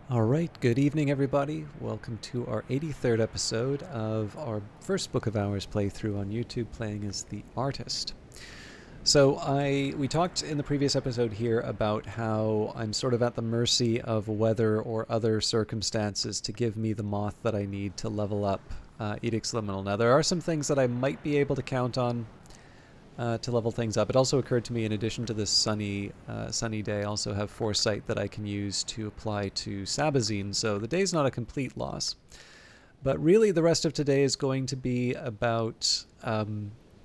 All right, good evening, everybody. Welcome to our 83rd episode of our first Book of Hours playthrough on YouTube, playing as the artist. So we talked in the previous episode here about how I'm sort of at the mercy of weather or other circumstances to give me the moth that I need to level up Edict's Liminal. Now, there are some things that I might be able to count on to level things up. It also occurred to me, in addition to this sunny day, I also have Foresight that I can use to apply to Sabazine, so the day's not a complete loss. But really, the rest of today is going to be about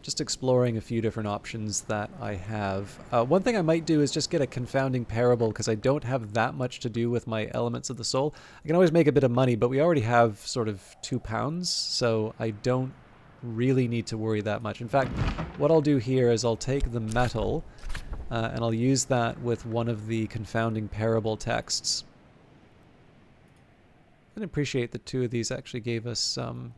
just exploring a few different options that I have. One thing I might do is just get a confounding parable, because I don't have that much to do with my elements of the soul. I can always make a bit of money, but we already have sort of £2, so I don't really need to worry that much. In fact, what I'll do here is I'll take the metal and I'll use that with one of the confounding parable texts. I appreciate that two of these actually gave us some.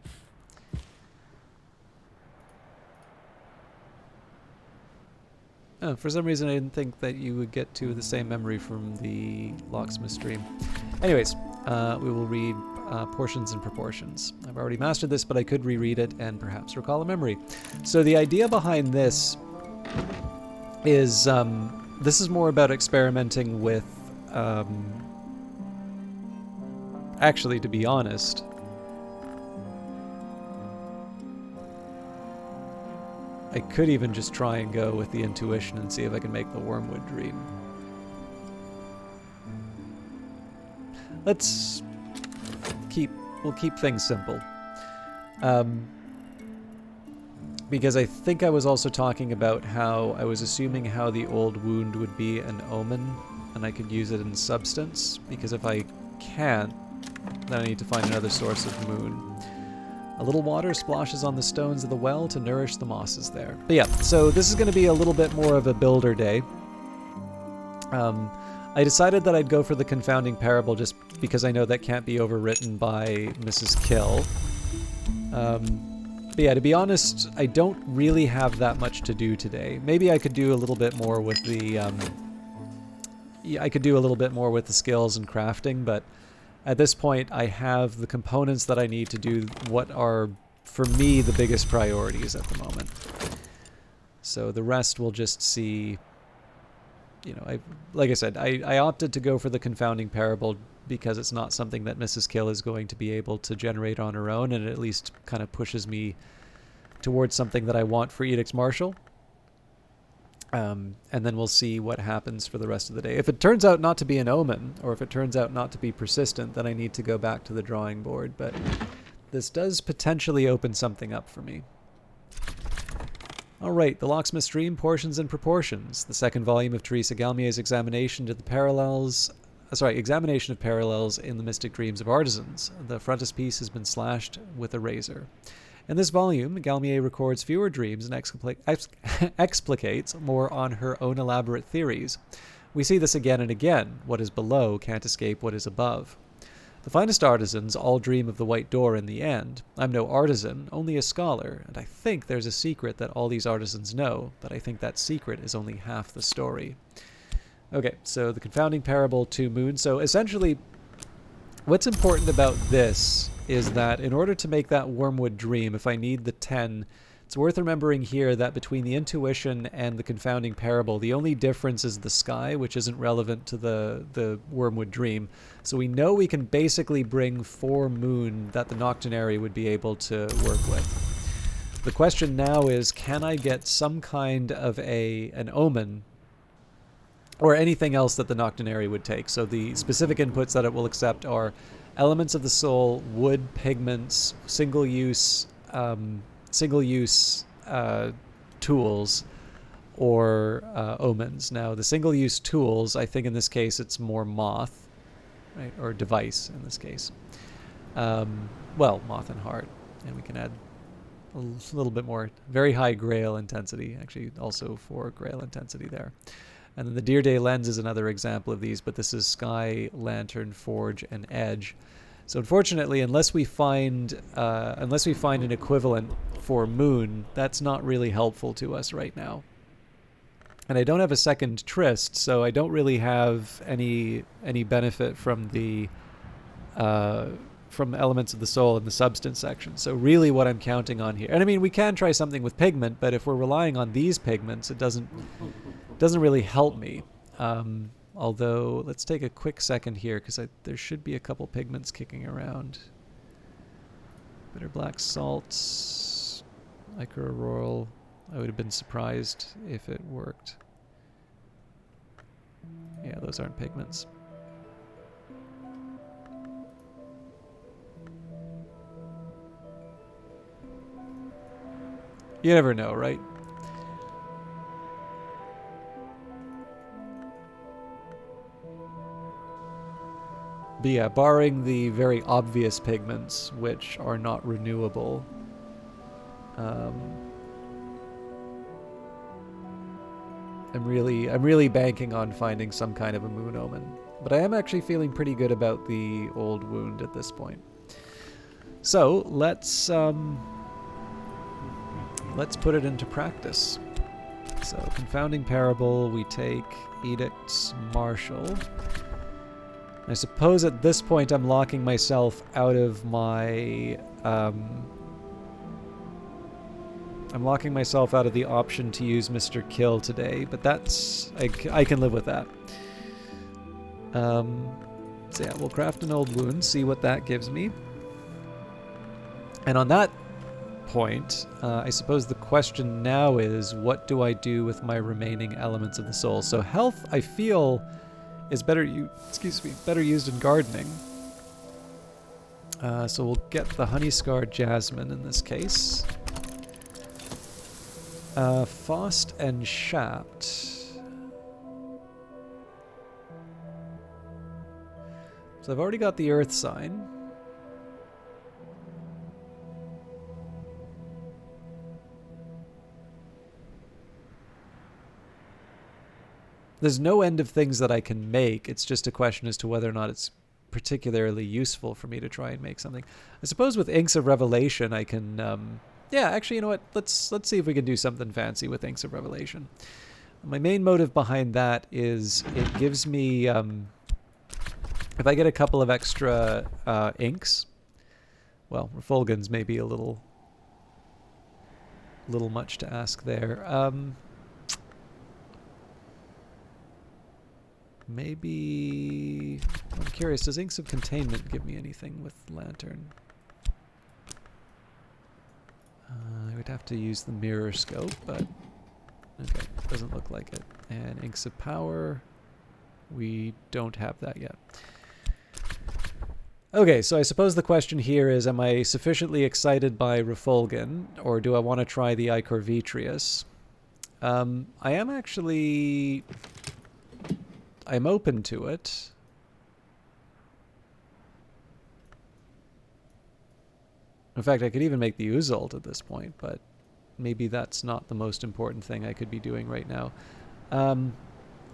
Oh, for some reason I didn't think that you would get two of the same memory from the Locksmith stream. Anyways, we will read Portions and Proportions. I've already mastered this, but I could reread it and perhaps recall a memory. So the idea behind this is this is more about experimenting with actually, to be honest, I could even just try and go with the intuition and see if I can make the Wormwood dream. We'll keep things simple. Because I think I was also talking about how I was assuming how the old wound would be an omen, and I could use it in substance, because if I can't, then I need to find another source of moon. A little water splashes on the stones of the well to nourish the mosses there. But yeah, so this is going to be a little bit more of a builder day. I decided that I'd go for the confounding parable just because I know that can't be overwritten by Mrs. Kill. But yeah, to be honest, I don't really have that much to do today. Maybe I could do a little bit more with the skills and crafting, but at this point I have the components that I need to do what are, for me, the biggest priorities at the moment. So the rest we'll just see. You know, like I said, I opted to go for the confounding parable because it's not something that Mrs. Kill is going to be able to generate on her own, and it at least kind of pushes me towards something that I want for Edict's Marshal. And then we'll see what happens for the rest of the day. If it turns out not to be an omen, or if it turns out not to be persistent, then I need to go back to the drawing board. But this does potentially open something up for me. Alright, The Locksmith Stream, Portions and Proportions, the second volume of Teresa Galmier's examination of parallels in the Mystic Dreams of Artisans. The frontispiece has been slashed with a razor. In this volume, Galmier records fewer dreams and explicates more on her own elaborate theories. We see this again and again. What is below can't escape what is above. The finest artisans all dream of the white door in the end. I'm no artisan, only a scholar, and I think there's a secret that all these artisans know, but I think that secret is only half the story. Okay, so the confounding parable to moon. So essentially, what's important about this is that in order to make that Wormwood dream, if I need the 10, it's worth remembering here that between the intuition and the confounding parable, the only difference is the sky, which isn't relevant to the Wormwood dream. So we know we can basically bring 4 moon that the Nocturnary would be able to work with. The question now is, can I get some kind of an omen or anything else that the Nocturnary would take? So the specific inputs that it will accept are elements of the soul, wood, pigments, single-use tools, or omens. Now, the single-use tools, I think in this case it's more moth, right, or device in this case. Well, moth and heart, and we can add a little bit more, very high grail intensity, actually also 4 grail intensity there. And then the Deer Day lens is another example of these, but this is Sky, Lantern, Forge, and Edge. So unfortunately, unless we find an equivalent for Moon, that's not really helpful to us right now. And I don't have a second Tryst, so I don't really have any benefit from the from elements of the soul in the substance section. So really what I'm counting on here, and I mean, we can try something with pigment, but if we're relying on these pigments, it doesn't really help me. Although, let's take a quick second here, because there should be a couple pigments kicking around. Bitter black salts, Ichor-Auroral. I would have been surprised if it worked. Yeah, those aren't pigments. You never know, right? But yeah, barring the very obvious pigments, which are not renewable, I'm really banking on finding some kind of a moon omen. But I am actually feeling pretty good about the old wound at this point. So let's put it into practice. So confounding parable, we take edicts martial. I suppose at this point I'm locking myself out of my I'm locking myself out of the option to use Mr. Kill today, but that's I can live with that. So yeah, we'll craft an old wound, see what that gives me. And on that point, I suppose the question now is, what do I do with my remaining elements of the soul? So health, I feel, is better used in gardening. So we'll get the honey-scarred jasmine in this case. Faust and Shapt. So I've already got the earth sign. There's no end of things that I can make. It's just a question as to whether or not it's particularly useful for me to try and make something. I suppose with Inks of Revelation, I can... yeah, actually, you know what? Let's see if we can do something fancy with Inks of Revelation. My main motive behind that is it gives me... if I get a couple of extra inks... Well, Refulgans may be a little much to ask there. Maybe... I'm curious, does Inks of Containment give me anything with Lantern? I would have to use the mirror scope, but... Okay, doesn't look like it. And Inks of Power... We don't have that yet. Okay, so I suppose the question here is, am I sufficiently excited by Refulgan, or do I want to try the Ichor Vitreous? I am actually... I'm open to it. In fact, I could even make the Uzult at this point, but maybe that's not the most important thing I could be doing right now.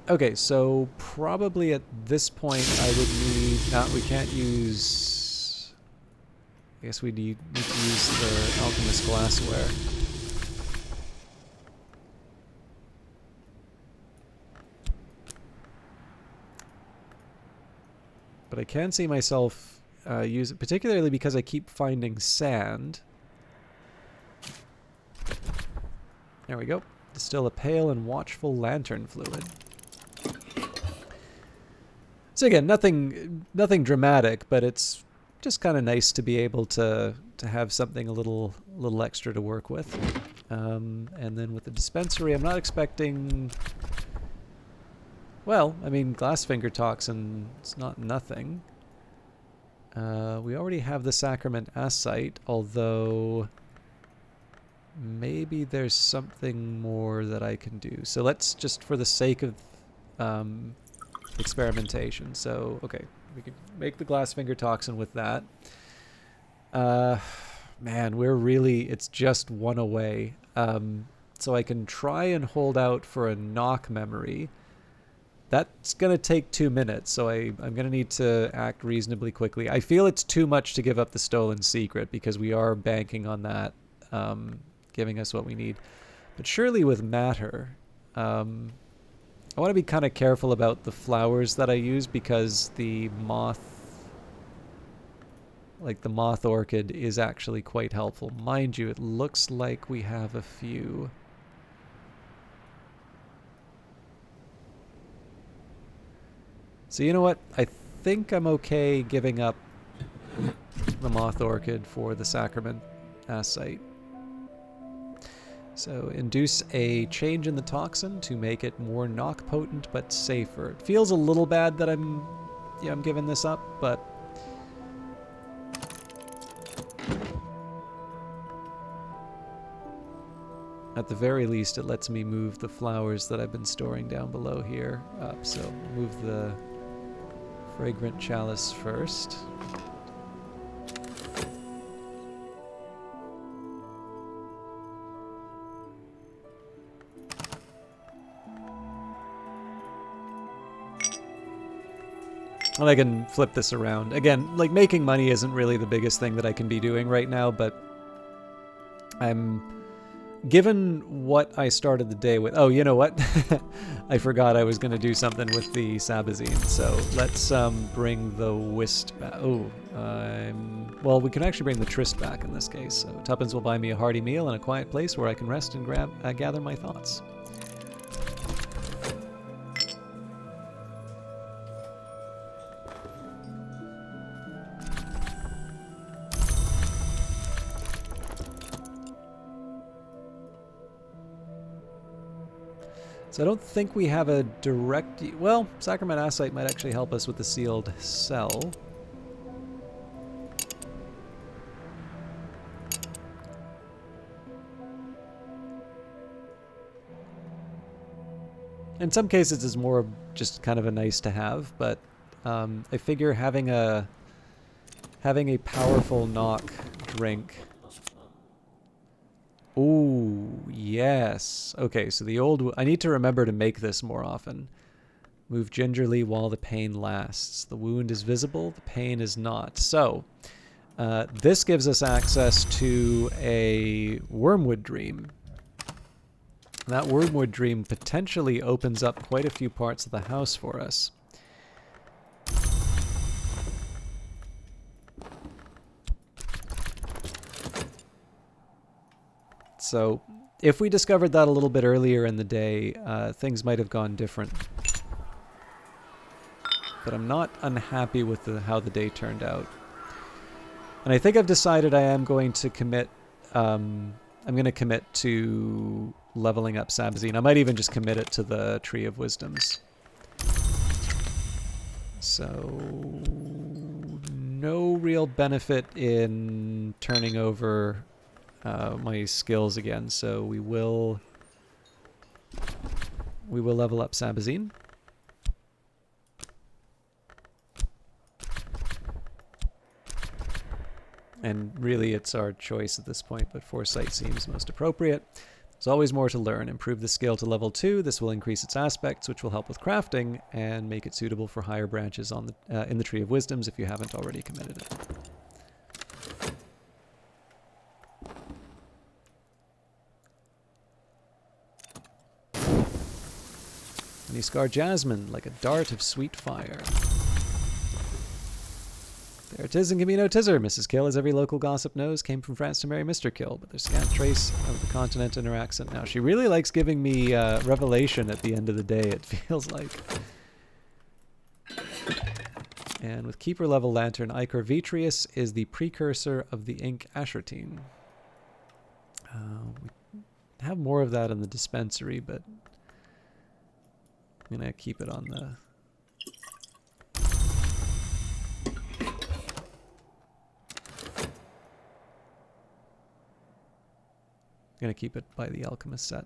Okay, so probably at this point I would need... we can't use... I guess we need to use the Alchemist Glassware. But I can see myself use it, particularly because I keep finding sand. There we go. Distill a pale and watchful lantern fluid. So again, nothing dramatic, but it's just kind of nice to be able to have something a little extra to work with. And then with the dispensary, I'm not expecting... Well, I mean, Glassfinger Toxin, it's not nothing. We already have the Sacrament Ascite, although maybe there's something more that I can do. So let's just, for the sake of experimentation. So, okay, we can make the Glassfinger Toxin with that. Man, it's just one away. So I can try and hold out for a knock memory. That's going to take 2 minutes, so I'm going to need to act reasonably quickly. I feel it's too much to give up the Stolen Secret, because we are banking on that giving us what we need. But surely with Matter, I want to be kind of careful about the flowers that I use, because the moth like the moth orchid is actually quite helpful. Mind you, it looks like we have a few. So you know what? I think I'm okay giving up the moth orchid for the sacrament site. So induce a change in the toxin to make it more knock potent but safer. It feels a little bad that I'm giving this up, but at the very least it lets me move the flowers that I've been storing down below here up. So move the fragrant chalice first. And I can flip this around. Again, like, making money isn't really the biggest thing that I can be doing right now, but given what I started the day with... Oh, you know what? I forgot I was going to do something with the Sabazine. So let's bring the Whist back. Oh, well, we can actually bring the Tryst back in this case. So Tuppence will buy me a hearty meal and a quiet place where I can rest and gather my thoughts. So I don't think we have a direct... Well, Sacrament Acite might actually help us with the sealed cell. In some cases it's more just kind of a nice to have, but I figure having a powerful knock drink... Ooh, yes. Okay, so the old... I need to remember to make this more often. Move gingerly while the pain lasts. The wound is visible, the pain is not. So, this gives us access to a Wormwood Dream. That Wormwood Dream potentially opens up quite a few parts of the house for us. So if we discovered that a little bit earlier in the day, things might have gone different. But I'm not unhappy with how the day turned out. And I think I've decided I am going to commit... I'm going to commit to leveling up Sabazine. I might even just commit it to the Tree of Wisdoms. So... no real benefit in turning over... my skills again, so we will level up Sabazine. And really it's our choice at this point, but Foresight seems most appropriate. There's always more to learn. Improve the skill to level 2. This will increase its aspects, which will help with crafting and make it suitable for higher branches on the in the Tree of Wisdoms if you haven't already committed it. And you scar Jasmine like a dart of sweet fire. There it is in Camino Tizzer. Mrs. Kill, as every local gossip knows, came from France to marry Mr. Kill, but there's scant trace of the continent in her accent now. She really likes giving me revelation at the end of the day, it feels like. And with Keeper level Lantern, Ichor Vitreous is the precursor of the ink Ashertine. We have more of that in the dispensary, but I'm going to keep it on the... I'm going to keep it by the Alchemist set.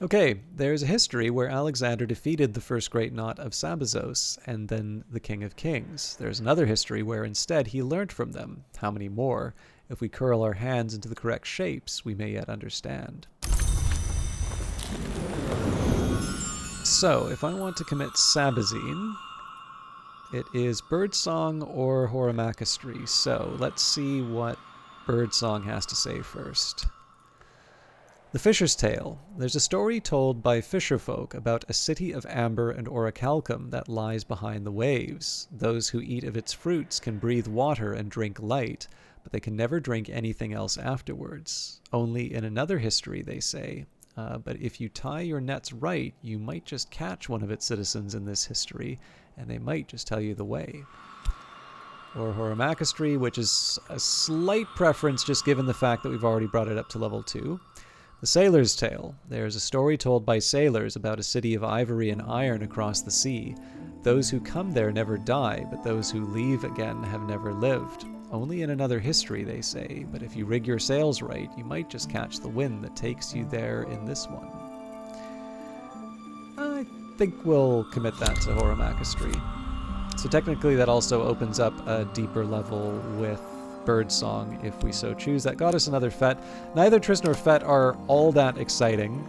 Okay, there's a history where Alexander defeated the first great knot of Sabazos and then the King of Kings. There's another history where instead he learned from them. How many more? If we curl our hands into the correct shapes, we may yet understand. So, if I want to commit Sabazine, it is Birdsong or Horamachistry. So, let's see what Birdsong has to say first. The Fisher's Tale. There's a story told by fisherfolk about a city of amber and orichalcum that lies behind the waves. Those who eat of its fruits can breathe water and drink light, but they can never drink anything else afterwards. Only in another history, they say. But if you tie your nets right, you might just catch one of its citizens in this history, and they might just tell you the way. Or Horamachistry, which is a slight preference just given the fact that we've already brought it up to level 2. The Sailor's Tale. There is a story told by sailors about a city of ivory and iron across the sea. Those who come there never die, but those who leave again have never lived. Only in another history, they say, but if you rig your sails right, you might just catch the wind that takes you there in this one. I think we'll commit that to Horamachistry. So technically that also opens up a deeper level with Birdsong if we so choose. That got us another Fet. Neither Triss nor Fet are all that exciting,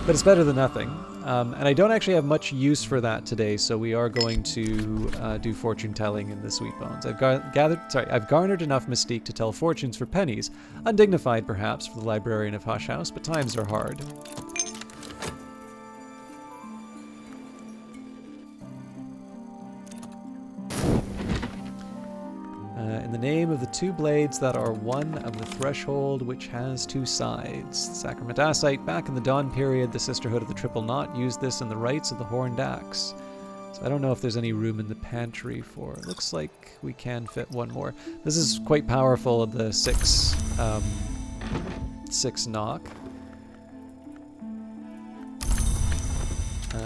but it's better than nothing. And I don't actually have much use for that today, so we are going to do fortune telling in the Sweet Bones. I've garnered enough mystique to tell fortunes for pennies. Undignified, perhaps, for the librarian of Hush House, but times are hard. In the name of the two blades that are one of the threshold which has two sides. The Sacramentacite, back in the Dawn period, the Sisterhood of the Triple Knot used this in the rites of the Horned Axe. So I don't know if there's any room in the pantry for it. Looks like we can fit one more. This is quite powerful of the 6 knock.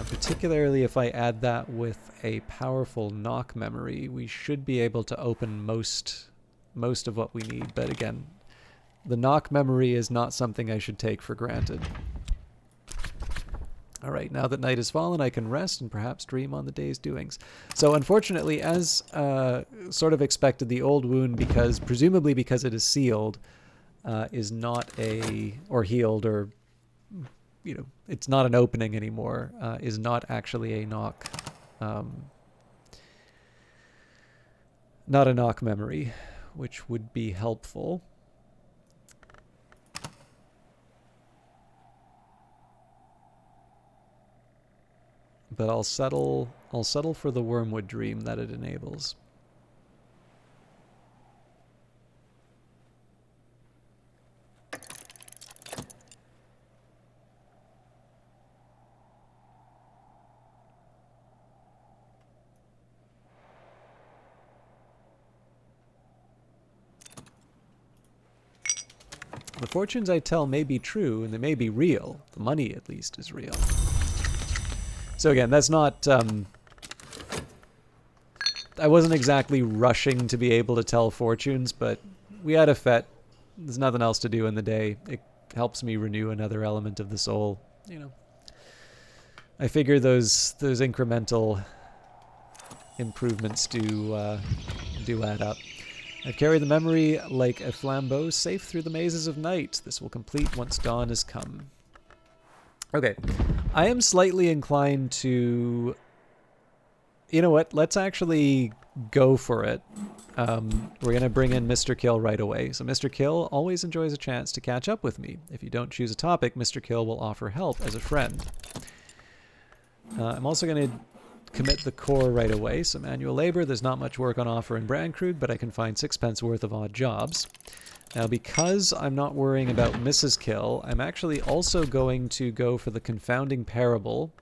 Particularly if I add that with a powerful knock memory, we should be able to open most of what we need. But again, the knock memory is not something I should take for granted. All right, now that night has fallen, I can rest and perhaps dream on the day's doings. So unfortunately, as sort of expected, the old wound, presumably because it is sealed, is not or healed, or it's not an opening anymore, is not actually a knock, not a knock memory, which would be helpful. But I'll settle for the Wormwood Dream that it enables. The fortunes I tell may be true, and they may be real. The money, at least, is real. So again, that's not... I wasn't exactly rushing to be able to tell fortunes, but we had a Fet. There's nothing else to do in the day. It helps me renew another element of the soul. I figure those incremental improvements do add up. I've carried the memory like a flambeau safe through the mazes of night. This will complete once dawn has come. Okay, I am slightly inclined to... You know what? Let's actually go for it. We're going to bring in Mr. Kill right away. So Mr. Kill always enjoys a chance to catch up with me. If you don't choose a topic, Mr. Kill will offer help as a friend. I'm also going to commit the core right away. So manual labor, there's not much work on offer in Brandcrude, but I can find 6p worth of odd jobs. Now, because I'm not worrying about Mrs. Kill, I'm actually also going to go for the Confounding Parable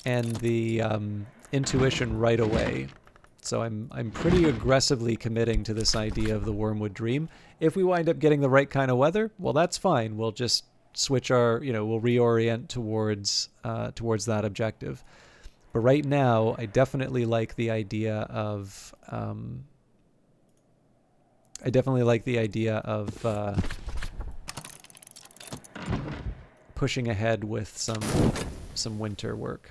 and the Intuition right away. So I'm pretty aggressively committing to this idea of the Wormwood Dream. If we wind up getting the right kind of weather, well, that's fine. We'll just switch our, we'll reorient towards that objective. But right now, I definitely like the idea of pushing ahead with some winter work.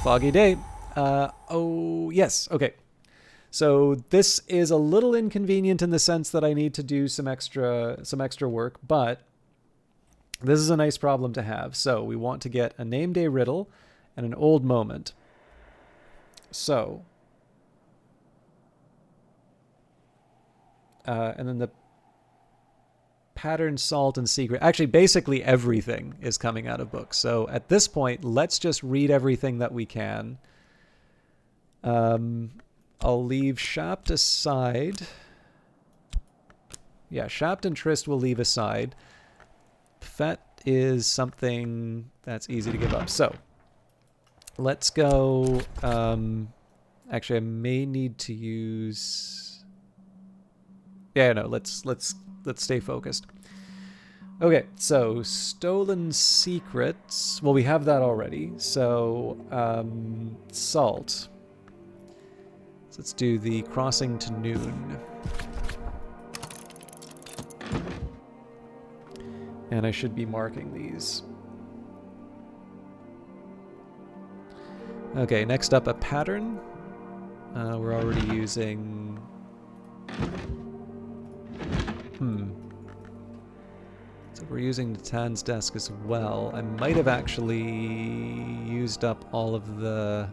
Foggy day. Oh, yes. Okay. So this is a little inconvenient in the sense that I need to do some extra work, but this is a nice problem to have. So we want to get a name day riddle and an old moment. So, and then the pattern, salt, and secret. Actually, basically everything is coming out of books. So at this point, let's just read everything that we can. I'll leave Shapt aside. Yeah, Shapt and Trist will leave aside. Fet is something that's easy to give up. So let's go. Actually, I may need to use. Yeah, no. Let's stay focused. Okay, so stolen secrets. Well, we have that already. So salt. So let's do the crossing to noon. And I should be marking these. Okay, next up a pattern. We're already using... So we're using Natan's desk as well. I might have actually used up all of the...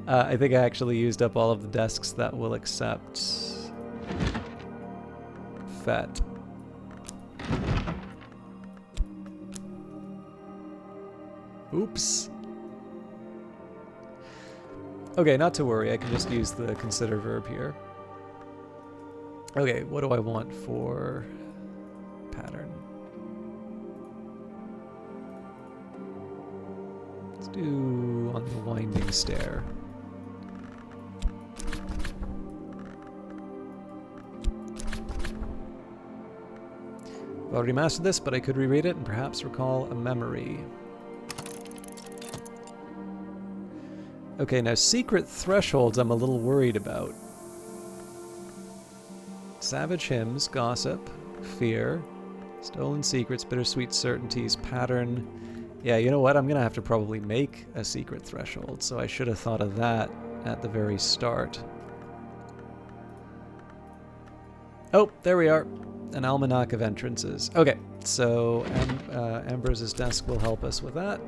I think I actually used up all of the desks that will accept... Fet. Oops. Okay, not to worry. I can just use the consider verb here. Okay, what do I want for pattern? Let's do on the winding stair. I've already mastered this, but I could reread it and perhaps recall a memory. Okay, now secret thresholds I'm a little worried about. Savage hymns, gossip, fear, stolen secrets, bittersweet certainties, pattern. Yeah, you know what? I'm going to have to probably make a secret threshold, so I should have thought of that at the very start. Oh, there we are. An almanac of entrances. Okay, so Ambrose's desk will help us with that.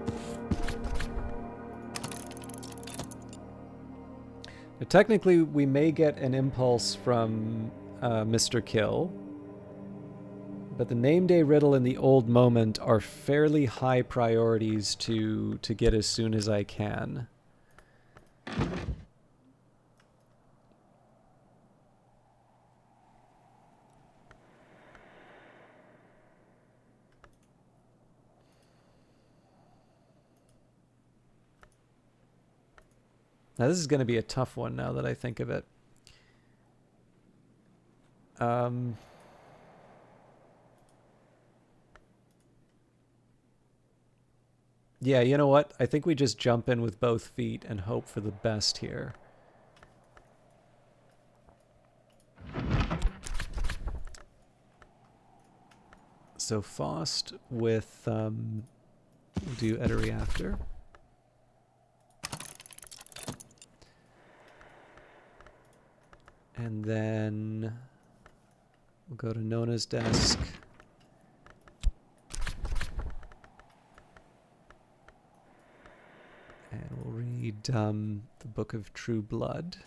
Now, technically, we may get an impulse from Mr. Kill, but the name day riddle and the old moment are fairly high priorities to get as soon as I can. Now this is going to be a tough one now that I think of it. Yeah, you know what? I think we just jump in with both feet and hope for the best here. So Faust with, we'll do Etery after. And then we'll go to Nona's desk. And we'll read the Book of True Blood.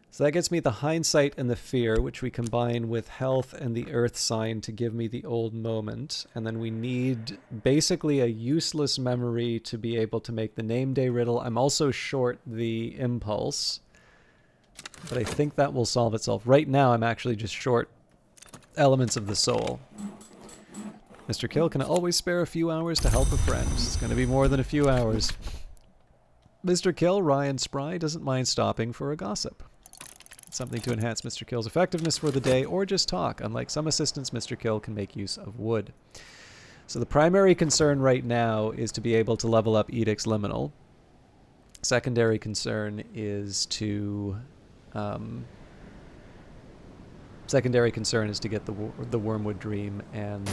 So that gets me the hindsight and the fear, which we combine with health and the earth sign to give me the old moment. And then we need basically a useless memory to be able to make the name day riddle. I'm also short the impulse, but I think that will solve itself. Right now, I'm actually just short elements of the soul. Mr. Kill can always spare a few hours to help a friend. It's going to be more than a few hours. Mr. Kill, wry and spry, doesn't mind stopping for a gossip. Something to enhance Mr. Kill's effectiveness for the day, or just talk. Unlike some assistants, Mr. Kill can make use of wood. So the primary concern right now is to be able to level up Edict's Liminal. Secondary concern is to... secondary concern is to get the Wormwood Dream and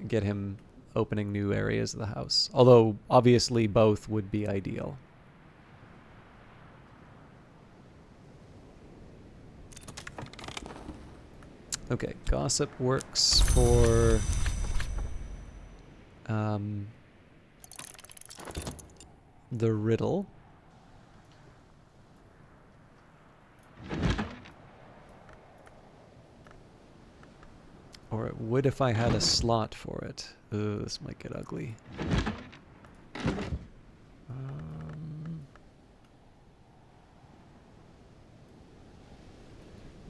get him opening new areas of the house. Although, obviously, both would be ideal. Okay, gossip works for the riddle. Or it would if I had a slot for it. Ooh, this might get ugly.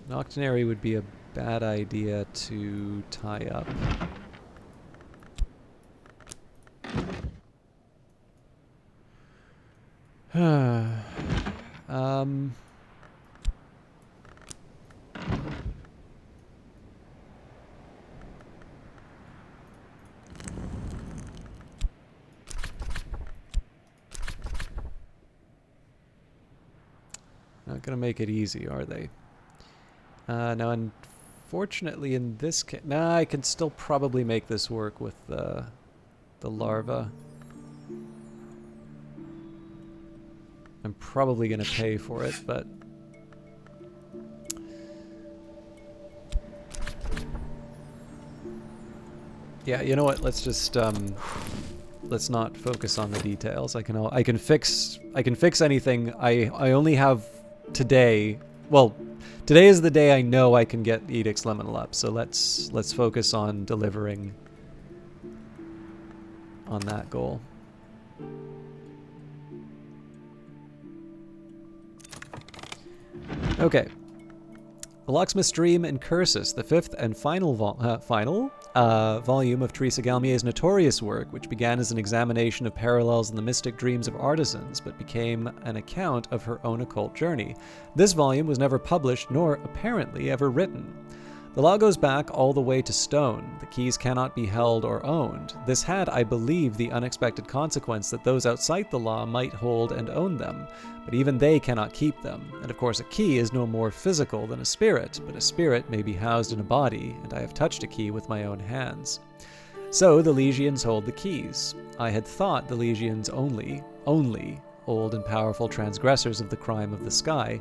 Noctonary would be a bad idea to tie up. Not gonna make it easy, are they? Now, unfortunately, in this case, I can still probably make this work with the larva. I'm probably gonna pay for it, but yeah, you know what? Let's just let's not focus on the details. I can fix anything. I only have today. Well, today is the day I know I can get Edict's Liminal up. So let's focus on delivering on that goal. Okay. The Locksmith's Dream and Cursus, the fifth and final volume of Teresa Galmier's notorious work, which began as an examination of parallels in the mystic dreams of artisans, but became an account of her own occult journey. This volume was never published, nor apparently ever written. The law goes back all the way to stone. The keys cannot be held or owned. This had, I believe, the unexpected consequence that those outside the law might hold and own them, but even they cannot keep them. And of course a key is no more physical than a spirit, but a spirit may be housed in a body, and I have touched a key with my own hands. So the Legions hold the keys. I had thought the Legions only old and powerful transgressors of the crime of the sky,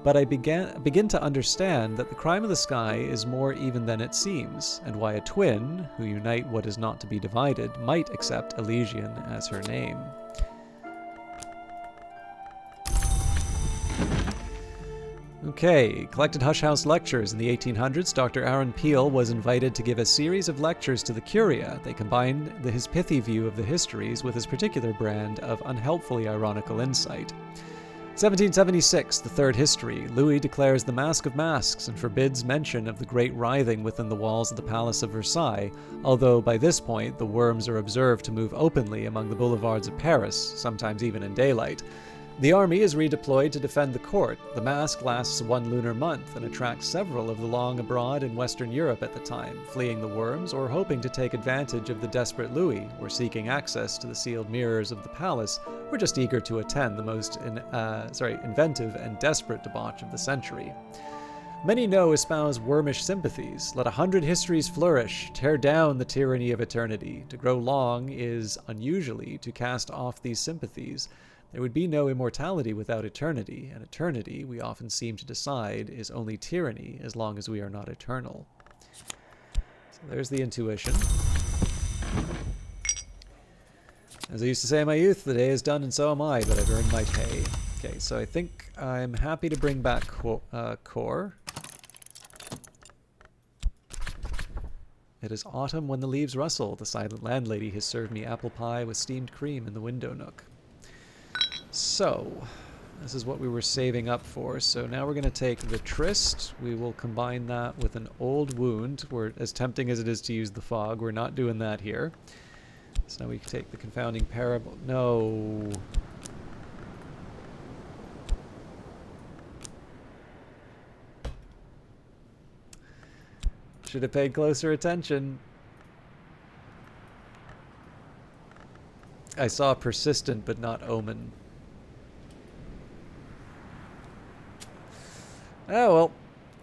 but I begin to understand that the crime of the sky is more even than it seems, and why a twin, who unite what is not to be divided, might accept Elysian as her name. Okay, collected Hush House lectures. In the 1800s, Dr. Aaron Peel was invited to give a series of lectures to the Curia. They combined his pithy view of the histories with his particular brand of unhelpfully ironical insight. 1776, the third history. Louis declares the Mask of Masks and forbids mention of the great writhing within the walls of the Palace of Versailles, although by this point the worms are observed to move openly among the boulevards of Paris, sometimes even in daylight. The army is redeployed to defend the court. The mask lasts 1 lunar month and attracts several of the long abroad in Western Europe at the time, fleeing the worms or hoping to take advantage of the desperate Louis, or seeking access to the sealed mirrors of the palace, or just eager to attend the most inventive and desperate debauch of the century. Many know espouse wormish sympathies. Let 100 histories flourish, tear down the tyranny of eternity. To grow long is, unusually, to cast off these sympathies. There would be no immortality without eternity, and eternity, we often seem to decide, is only tyranny as long as we are not eternal. So there's the intuition. As I used to say in my youth, the day is done and so am I, but I've earned my pay. Okay, so I think I'm happy to bring back Core. It is autumn when the leaves rustle. The silent landlady has served me apple pie with steamed cream in the window nook. So, this is what we were saving up for. So now we're going to take the Tryst. We will combine that with an old wound. As tempting as it is to use the fog, we're not doing that here. So now we can take the confounding parable. No. Should have paid closer attention. I saw persistent but not omen. Oh,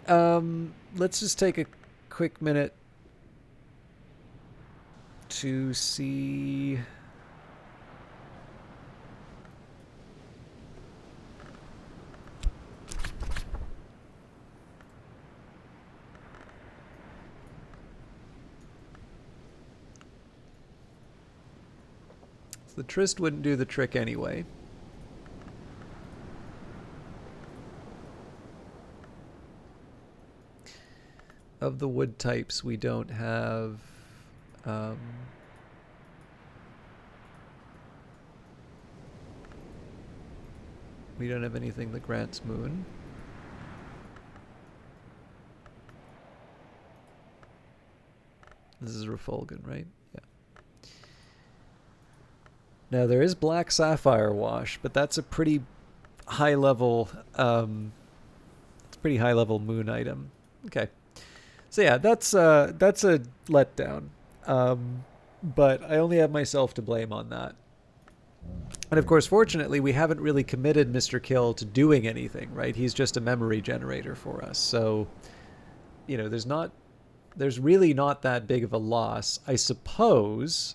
well, let's just take a quick minute to see... The Tryst wouldn't do the trick anyway. of the wood types we don't have... we don't have anything that grants moon. This is Refulgin, right? Yeah. Now there is black sapphire wash, but that's a pretty high level it's a pretty high level moon item. Okay. So yeah, that's a letdown. But I only have myself to blame on that. And of course, fortunately, we haven't really committed Mr. Kill to doing anything, right? He's just a memory generator for us. So, you know, there's really not that big of a loss. I suppose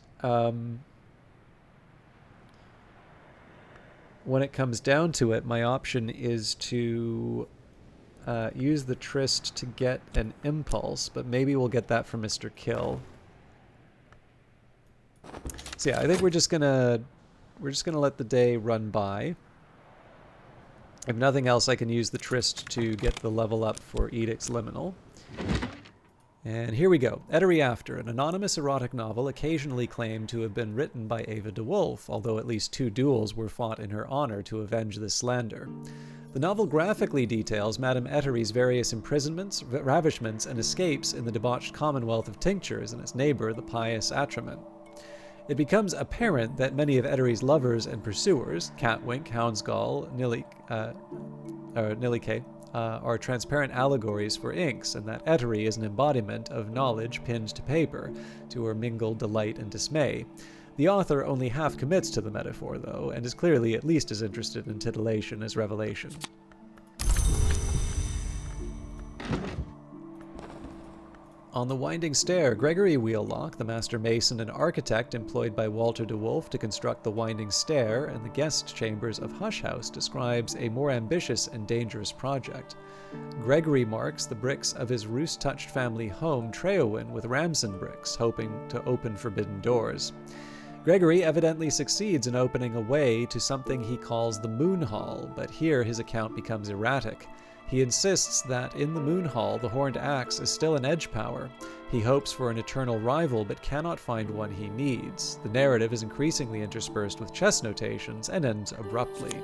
when it comes down to it, my option is to use the Tryst to get an impulse, but maybe we'll get that from Mr. Kill. So yeah, I think we're just gonna let the day run by. If nothing else, I can use the Tryst to get the level up for Edict's Liminal. And here we go. Ettery After, an anonymous erotic novel occasionally claimed to have been written by Ava de Wolf, although at least 2 duels were fought in her honor to avenge this slander. The novel graphically details Madame Ettery's various imprisonments, ravishments, and escapes in the debauched commonwealth of tinctures and its neighbor, the pious Atrament. It becomes apparent that many of Ettery's lovers and pursuers, Catwink, Houndsgall, Nilike, are transparent allegories for inks, and that Ettery is an embodiment of knowledge pinned to paper, to her mingled delight and dismay. The author only half commits to the metaphor, though, and is clearly at least as interested in titillation as revelation. On the Winding Stair, Gregory Wheellock, the master mason and architect employed by Walter de Wolf to construct the Winding Stair and the guest chambers of Hush House, describes a more ambitious and dangerous project. Gregory marks the bricks of his roost-touched family home, Treowin, with Ramson bricks, hoping to open forbidden doors. Gregory evidently succeeds in opening a way to something he calls the Moon Hall, but here his account becomes erratic. He insists that in the Moon Hall the Horned Axe is still an edge power. He hopes for an eternal rival but cannot find one he needs. The narrative is increasingly interspersed with chess notations and ends abruptly.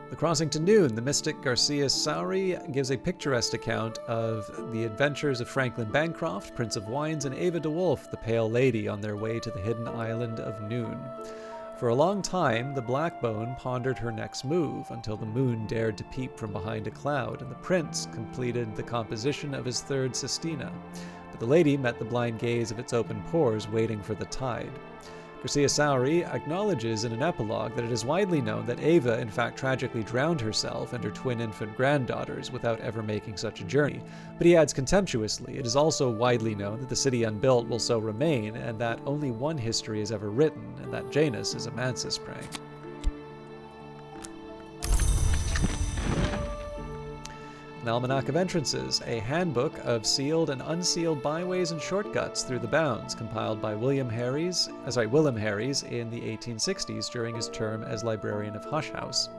The Crossing to Noon, the mystic Garcia Sauri gives a picturesque account of the adventures of Franklin Bancroft, Prince of Wines, and Ava de Wolf, the Pale Lady, on their way to the hidden island of Noon. For a long time, the Blackbone pondered her next move, until the moon dared to peep from behind a cloud, and the prince completed the composition of his third sestina. But the lady met the blind gaze of its open pores, waiting for the tide. Garcia Sauri acknowledges in an epilogue that it is widely known that Ava in fact tragically drowned herself and her twin infant granddaughters without ever making such a journey. But he adds contemptuously, it is also widely known that the city unbuilt will so remain, and that only one history is ever written, and that Janus is a mantis praying. An Almanac of Entrances, a handbook of sealed and unsealed byways and shortcuts through the bounds, compiled by Willem Harries in the 1860s during his term as librarian of Hush House.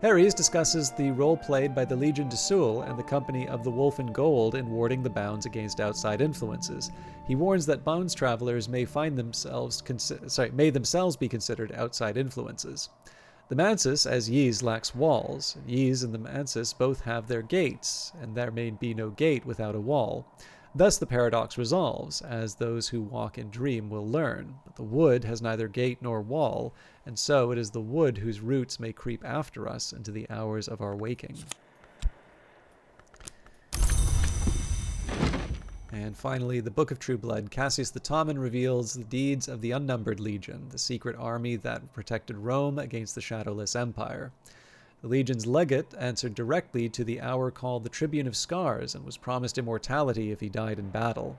Harries discusses the role played by the Legion de Soul and the Company of the Wolf in Gold in warding the bounds against outside influences. He warns that bounds travelers may themselves be considered outside influences. The Mansis, as Ys, lacks walls. Ys and the Mansis both have their gates, and there may be no gate without a wall. Thus the paradox resolves, as those who walk in dream will learn. But the wood has neither gate nor wall, and so it is the wood whose roots may creep after us into the hours of our waking. And finally, the Book of True Blood, Cassius the Tomman reveals the deeds of the Unnumbered Legion, the secret army that protected Rome against the Shadowless Empire. The Legion's legate answered directly to the hour called the Tribune of Scars and was promised immortality if he died in battle.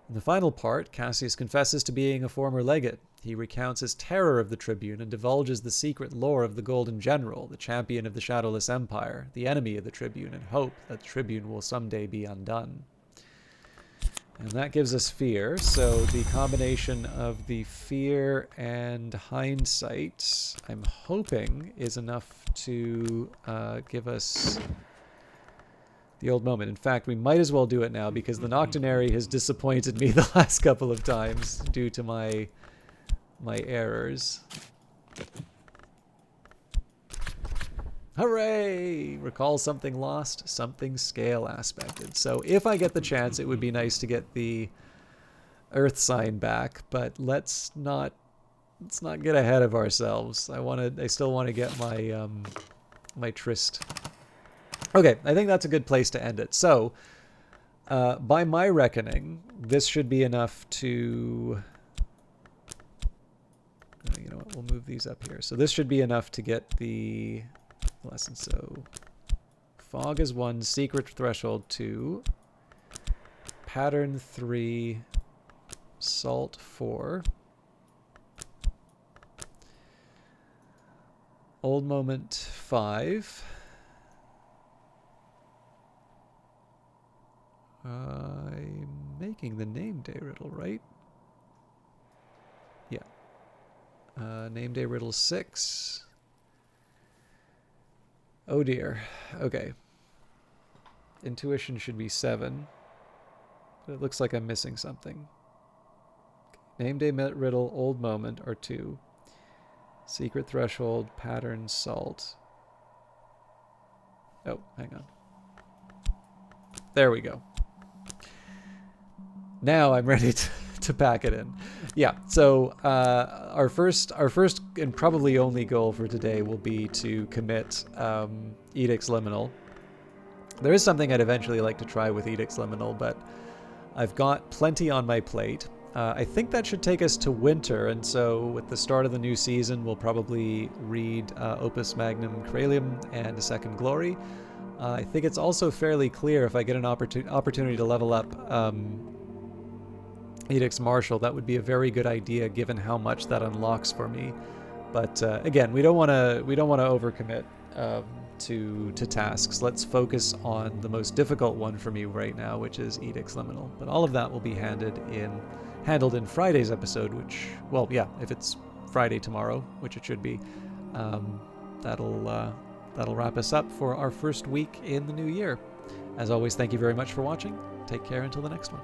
In the final part, Cassius confesses to being a former legate. He recounts his terror of the Tribune and divulges the secret lore of the Golden General, the champion of the Shadowless Empire, the enemy of the Tribune, and hope that the Tribune will someday be undone. And that gives us fear. So the combination of the fear and hindsight, I'm hoping, is enough to give us the old moment. In fact, we might as well do it now because the Noctonary has disappointed me the last couple of times due to my errors. Hooray! Recall something lost, something scale aspected. So if I get the chance, it would be nice to get the Earth sign back, but let's not get ahead of ourselves. I still want to get my my tryst. Okay, I think that's a good place to end it. So, by my reckoning, this should be enough to... you know what, we'll move these up here. So this should be enough to get the lesson. So, Fog is 1, Secret Threshold 2, Pattern 3, Salt 4, Old Moment 5, I'm making the name day riddle, right? Yeah. Name day riddle 6. Oh dear. Okay. Intuition should be 7. But it looks like I'm missing something. Name day riddle, old moment are 2. Secret threshold, pattern, salt. Oh, hang on. There we go. Now I'm ready to pack it in. Yeah, so our first and probably only goal for today will be to commit Edict's Liminal. There is something I'd eventually like to try with Edict's Liminal, but I've got plenty on my plate. I think that should take us to winter, and so with the start of the new season, we'll probably read Opus Magnum Cralium and A Second Glory. I think it's also fairly clear if I get an opportunity to level up Edict's Marshal, that would be a very good idea given how much that unlocks for me. But again, we don't want to overcommit to tasks. Let's focus on the most difficult one for me right now, which is Edict's Liminal. But all of that will be handled in Friday's episode, which, well, yeah, if it's Friday tomorrow, which it should be, that'll wrap us up for our first week in the new year. As always, thank you very much for watching. Take care until the next one.